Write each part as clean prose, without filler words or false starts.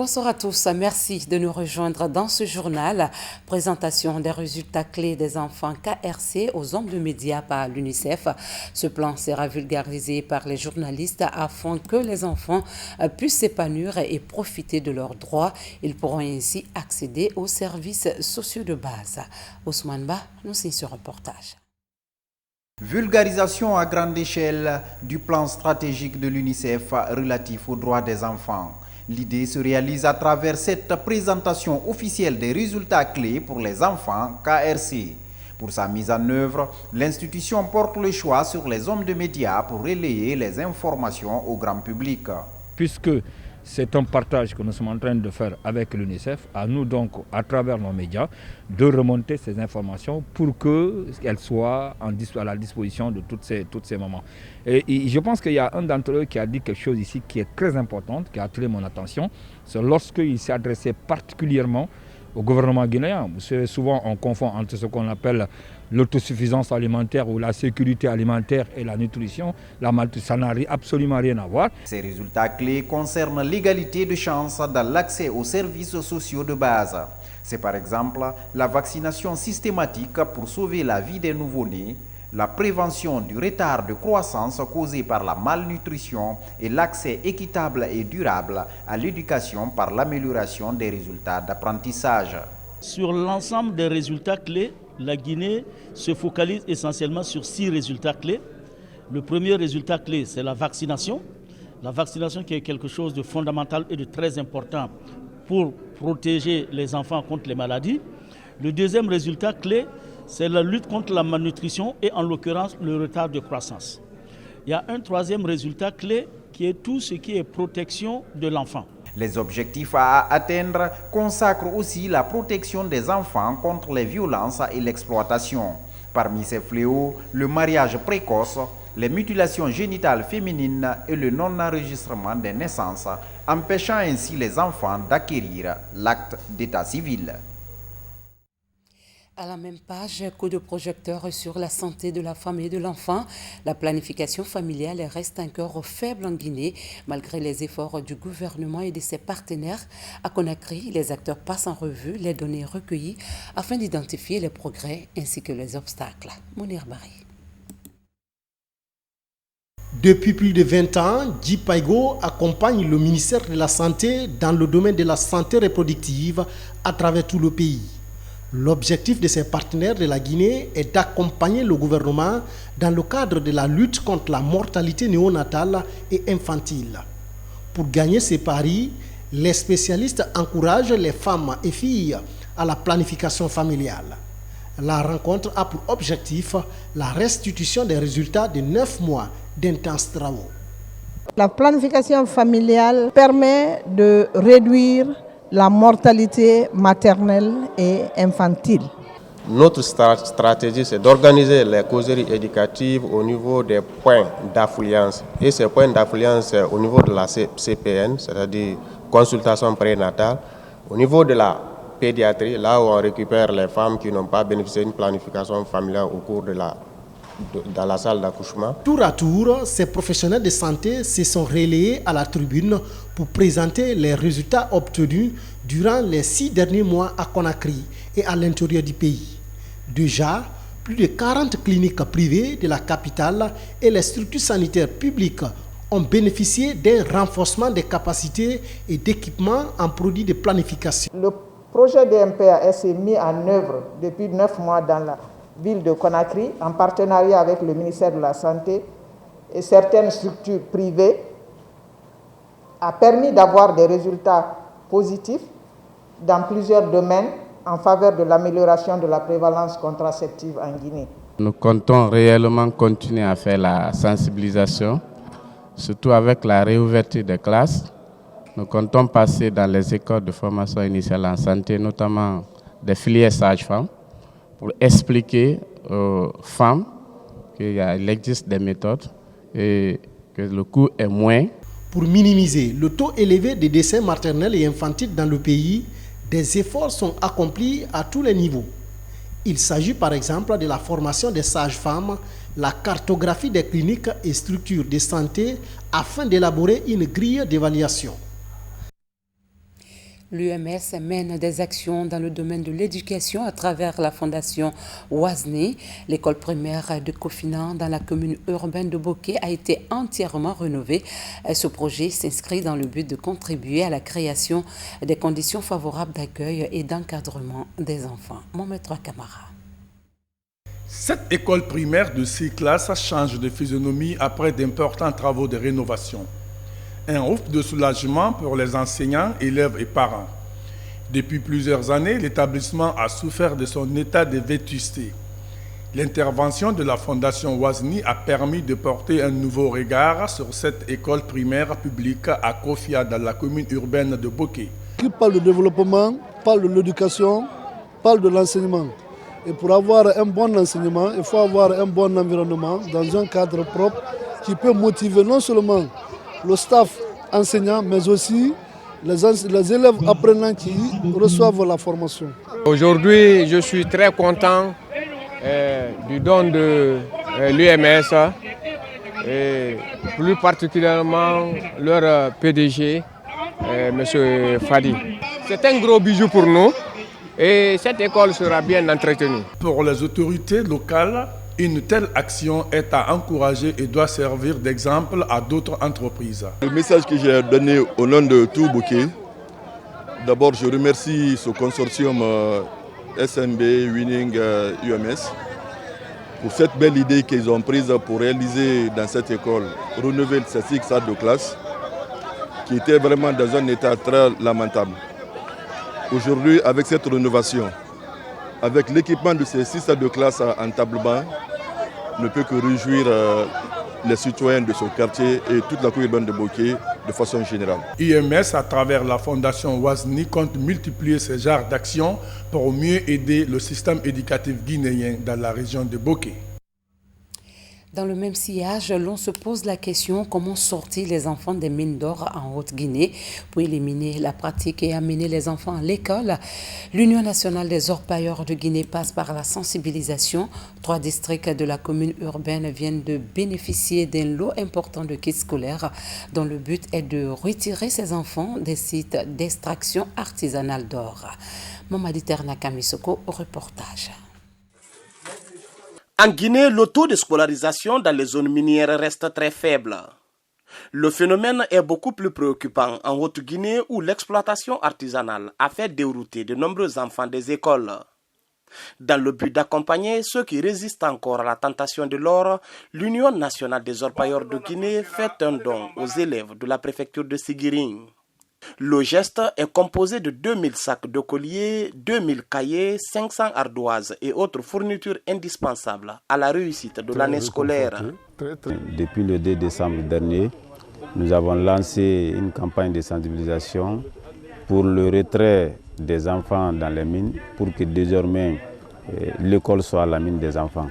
Bonsoir à tous, merci de nous rejoindre dans ce journal. Présentation des résultats clés des enfants KRC aux ondes de médias par l'UNICEF. Ce plan sera vulgarisé par les journalistes afin que les enfants puissent s'épanouir et profiter de leurs droits. Ils pourront ainsi accéder aux services sociaux de base. Ousmane Ba nous signe ce reportage. Vulgarisation à grande échelle du plan stratégique de l'UNICEF relatif aux droits des enfants. L'idée se réalise à travers cette présentation officielle des résultats clés pour les enfants KRC. Pour sa mise en œuvre, l'institution porte le choix sur les hommes de médias pour relayer les informations au grand public. Puisque c'est un partage que nous sommes en train de faire avec l'UNICEF, à nous donc, à travers nos médias, de remonter ces informations pour qu'elles soient à la disposition de toutes ces mamans. Et je pense qu'il y a un d'entre eux qui a dit quelque chose ici qui est très important, qui a attiré mon attention, c'est lorsqu'il s'est adressé particulièrement au gouvernement guinéen. Vous savez, souvent on confond entre ce qu'on appelle l'autosuffisance alimentaire ou la sécurité alimentaire et la nutrition. Ça n'a absolument rien à voir. Ces résultats clés concernent l'égalité de chance dans l'accès aux services sociaux de base. C'est par exemple la vaccination systématique pour sauver la vie des nouveau-nés, la prévention du retard de croissance causé par la malnutrition et l'accès équitable et durable à l'éducation par l'amélioration des résultats d'apprentissage. Sur l'ensemble des résultats clés, la Guinée se focalise essentiellement sur 6 résultats clés. Le premier résultat clé, c'est la vaccination. La vaccination qui est quelque chose de fondamental et de très important pour protéger les enfants contre les maladies. Le deuxième résultat clé, c'est la lutte contre la malnutrition et en l'occurrence le retard de croissance. Il y a un troisième résultat clé qui est tout ce qui est protection de l'enfant. Les objectifs à atteindre consacrent aussi la protection des enfants contre les violences et l'exploitation. Parmi ces fléaux, le mariage précoce, les mutilations génitales féminines et le non-enregistrement des naissances, empêchant ainsi les enfants d'acquérir l'acte d'état civil. À la même page, coup de projecteur sur la santé de la femme et de l'enfant. La planification familiale reste encore faible en Guinée, malgré les efforts du gouvernement et de ses partenaires. À Conakry, les acteurs passent en revue les données recueillies afin d'identifier les progrès ainsi que les obstacles. Mounir Bari. Depuis plus de 20 ans, Dji Paigo accompagne le ministère de la Santé dans le domaine de la santé reproductive à travers tout le pays. L'objectif de ses partenaires de la Guinée est d'accompagner le gouvernement dans le cadre de la lutte contre la mortalité néonatale et infantile. Pour gagner ces paris, les spécialistes encouragent les femmes et filles à la planification familiale. La rencontre a pour objectif la restitution des résultats de 9 mois d'intenses travaux. La planification familiale permet de réduire la mortalité maternelle et infantile. Notre stratégie, c'est d'organiser les causeries éducatives au niveau des points d'affluence. Et ces points d'affluence au niveau de la CPN, c'est-à-dire consultation prénatale, au niveau de la pédiatrie, là où on récupère les femmes qui n'ont pas bénéficié d'une planification familiale au cours dans la salle d'accouchement. Tour à tour, ces professionnels de santé se sont relayés à la tribune pour présenter les résultats obtenus durant les 6 derniers mois à Conakry et à l'intérieur du pays. Déjà, plus de 40 cliniques privées de la capitale et les structures sanitaires publiques ont bénéficié d'un renforcement des capacités et d'équipements en produits de planification. Le projet DMPAS est mis en œuvre depuis 9 mois dans la ville de Conakry en partenariat avec le ministère de la Santé et certaines structures privées a permis d'avoir des résultats positifs dans plusieurs domaines en faveur de l'amélioration de la prévalence contraceptive en Guinée. Nous comptons réellement continuer à faire la sensibilisation, surtout avec la réouverture des classes. Nous comptons passer dans les écoles de formation initiale en santé, notamment des filières sages-femmes, pour expliquer aux femmes qu'il existe des méthodes et que le coût est moins. Pour minimiser le taux élevé de décès maternels et infantiles dans le pays, des efforts sont accomplis à tous les niveaux. Il s'agit par exemple de la formation des sages-femmes, la cartographie des cliniques et structures de santé afin d'élaborer une grille d'évaluation. L'UMS mène des actions dans le domaine de l'éducation à travers la fondation Ouazni. L'école primaire de Kofinan dans la commune urbaine de Boké a été entièrement rénovée. Ce projet s'inscrit dans le but de contribuer à la création des conditions favorables d'accueil et d'encadrement des enfants. Mohamed Kamara. Cette école primaire de 6 classes change de physionomie après d'importants travaux de rénovation. Un ouf de soulagement pour les enseignants, élèves et parents. Depuis plusieurs années, l'établissement a souffert de son état de vétusté. L'intervention de la Fondation Ouazni a permis de porter un nouveau regard sur cette école primaire publique à Kofia dans la commune urbaine de Boké. Qui parle de développement, parle de l'éducation, parle de l'enseignement. Et pour avoir un bon enseignement, il faut avoir un bon environnement dans un cadre propre qui peut motiver non seulement le staff enseignant, mais aussi les élèves apprenants qui reçoivent la formation. Aujourd'hui, je suis très content du don de l'UMS et plus particulièrement leur PDG, M. Fadi. C'est un gros bijou pour nous et cette école sera bien entretenue. Pour les autorités locales, une telle action est à encourager et doit servir d'exemple à d'autres entreprises. Le message que j'ai donné au nom de tout Boké, d'abord je remercie ce consortium SNB Winning UMS pour cette belle idée qu'ils ont prise pour réaliser dans cette école, renouveler ces 6 salles de classe qui étaient vraiment dans un état très lamentable. Aujourd'hui, avec cette rénovation, avec l'équipement de ces 6 salles de classe en table-banc, ne peut que réjouir les citoyens de ce quartier et toute la commune urbaine de Boké de façon générale. IMS, à travers la Fondation Ouazni, compte multiplier ce genre d'actions pour mieux aider le système éducatif guinéen dans la région de Boké. Dans le même sillage, l'on se pose la question comment sortir les enfants des mines d'or en Haute-Guinée pour éliminer la pratique et amener les enfants à l'école. L'Union nationale des orpailleurs de Guinée passe par la sensibilisation. 3 districts de la commune urbaine viennent de bénéficier d'un lot important de kits scolaires dont le but est de retirer ces enfants des sites d'extraction artisanale d'or. Mamadi Terna Kamisoko au reportage. En Guinée, le taux de scolarisation dans les zones minières reste très faible. Le phénomène est beaucoup plus préoccupant en Haute-Guinée où l'exploitation artisanale a fait dérouter de nombreux enfants des écoles. Dans le but d'accompagner ceux qui résistent encore à la tentation de l'or, l'Union nationale des orpailleurs de Guinée fait un don aux élèves de la préfecture de Siguiring. Le geste est composé de 2000 sacs de colliers, 2000 cahiers, 500 ardoises et autres fournitures indispensables à la réussite de l'année scolaire. Depuis le 2 décembre dernier, nous avons lancé une campagne de sensibilisation pour le retrait des enfants dans les mines, pour que désormais l'école soit la mine des enfants.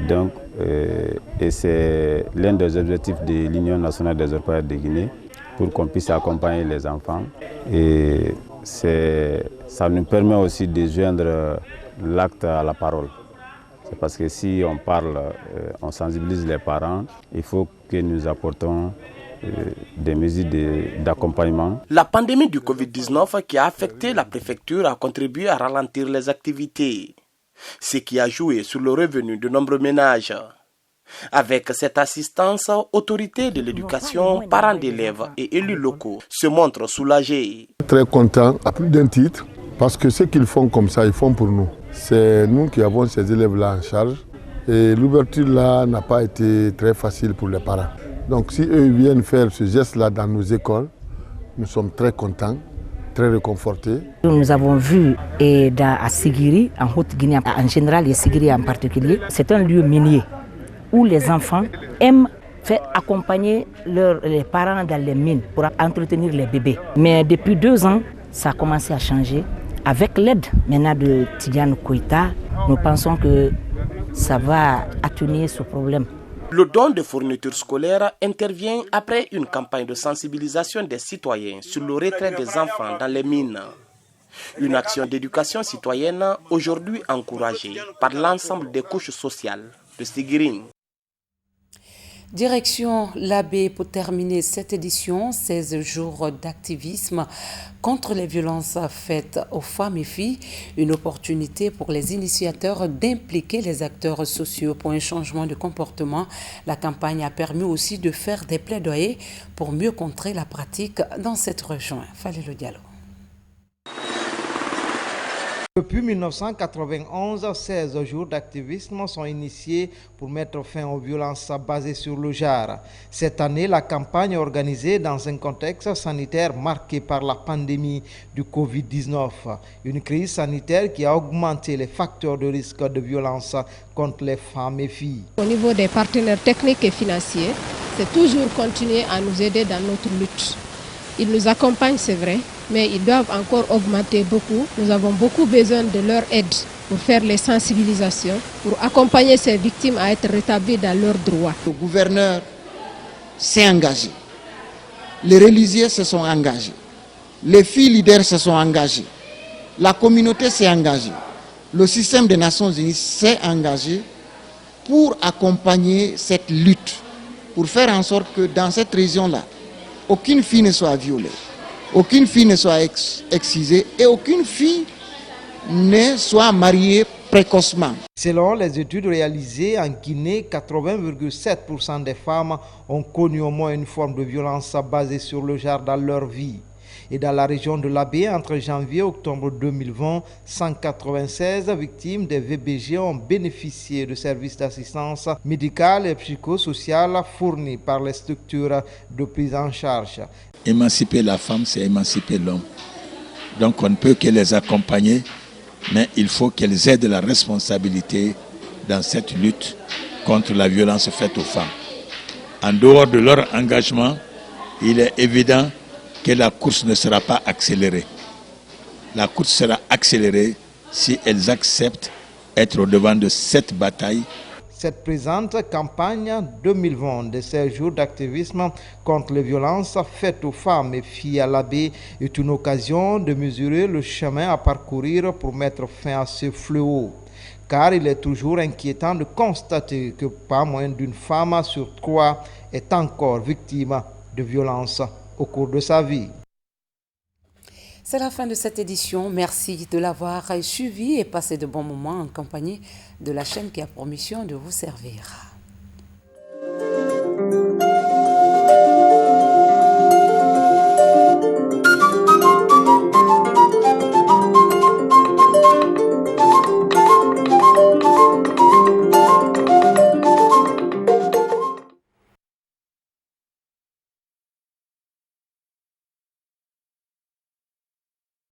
Donc, et c'est l'un des objectifs de l'Union nationale des orpailleurs de Guinée, pour qu'on puisse accompagner les enfants. Et ça nous permet aussi de joindre l'acte à la parole. C'est parce que si on parle, on sensibilise les parents, il faut que nous apportons des mesures d'accompagnement. La pandémie du Covid-19 qui a affecté la préfecture a contribué à ralentir les activités, ce qui a joué sur le revenu de nombreux ménages. Avec cette assistance, autorités de l'éducation, parents d'élèves et élus locaux se montrent soulagés. Très content à plus d'un titre parce que ce qu'ils font comme ça, ils font pour nous. C'est nous qui avons ces élèves-là en charge et l'ouverture là n'a pas été très facile pour les parents. Donc si eux viennent faire ce geste-là dans nos écoles, nous sommes très contents, très réconfortés. Nous avons vu à Sigiri, en Haute-Guinée en général et Sigiri en particulier, c'est un lieu minier où les enfants aiment faire accompagner les parents dans les mines pour entretenir les bébés. Mais depuis 2 ans, ça a commencé à changer. Avec l'aide maintenant de Tidiane Koïta, nous pensons que ça va atténuer ce problème. Le don de fournitures scolaires intervient après une campagne de sensibilisation des citoyens sur le retrait des enfants dans les mines. Une action d'éducation citoyenne aujourd'hui encouragée par l'ensemble des couches sociales de Siguiring. Direction l'Abbé pour terminer cette édition, 16 jours d'activisme contre les violences faites aux femmes et filles, une opportunité pour les initiateurs d'impliquer les acteurs sociaux pour un changement de comportement. La campagne a permis aussi de faire des plaidoyers pour mieux contrer la pratique dans cette région. Fallait le dialogue. Depuis 1991, 16 jours d'activisme sont initiés pour mettre fin aux violences basées sur le genre. Cette année, la campagne est organisée dans un contexte sanitaire marqué par la pandémie du Covid-19, une crise sanitaire qui a augmenté les facteurs de risque de violence contre les femmes et filles. Au niveau des partenaires techniques et financiers, c'est toujours continuer à nous aider dans notre lutte. Ils nous accompagnent, c'est vrai, mais ils doivent encore augmenter beaucoup. Nous avons beaucoup besoin de leur aide pour faire les sensibilisations, pour accompagner ces victimes à être rétablies dans leurs droits. Le gouverneur s'est engagé, les religieux se sont engagés, les filles leaders se sont engagées, la communauté s'est engagée, le système des Nations Unies s'est engagé pour accompagner cette lutte, pour faire en sorte que dans cette région-là, aucune fille ne soit violée, aucune fille ne soit excisée et aucune fille ne soit mariée précocement. Selon les études réalisées en Guinée, 80,7% des femmes ont connu au moins une forme de violence basée sur le genre dans leur vie. Et dans la région de l'Abbé, entre janvier et octobre 2020, 196 victimes des VBG ont bénéficié de services d'assistance médicale et psychosociale fournis par les structures de prise en charge. Émanciper la femme, c'est émanciper l'homme. Donc on ne peut que les accompagner, mais il faut qu'elles aient de la responsabilité dans cette lutte contre la violence faite aux femmes. En dehors de leur engagement, il est évident que la course ne sera pas accélérée. La course sera accélérée si elles acceptent d'être au devant de cette bataille. Cette présente campagne 2020 de 16 jours d'activisme contre les violences faites aux femmes et filles à l'Abbé est une occasion de mesurer le chemin à parcourir pour mettre fin à ce fléau. Car il est toujours inquiétant de constater que pas moins d'une femme sur 3 est encore victime de violences au cours de sa vie. C'est la fin de cette édition. Merci de l'avoir suivi et passé de bons moments en compagnie de la chaîne qui a pour mission de vous servir.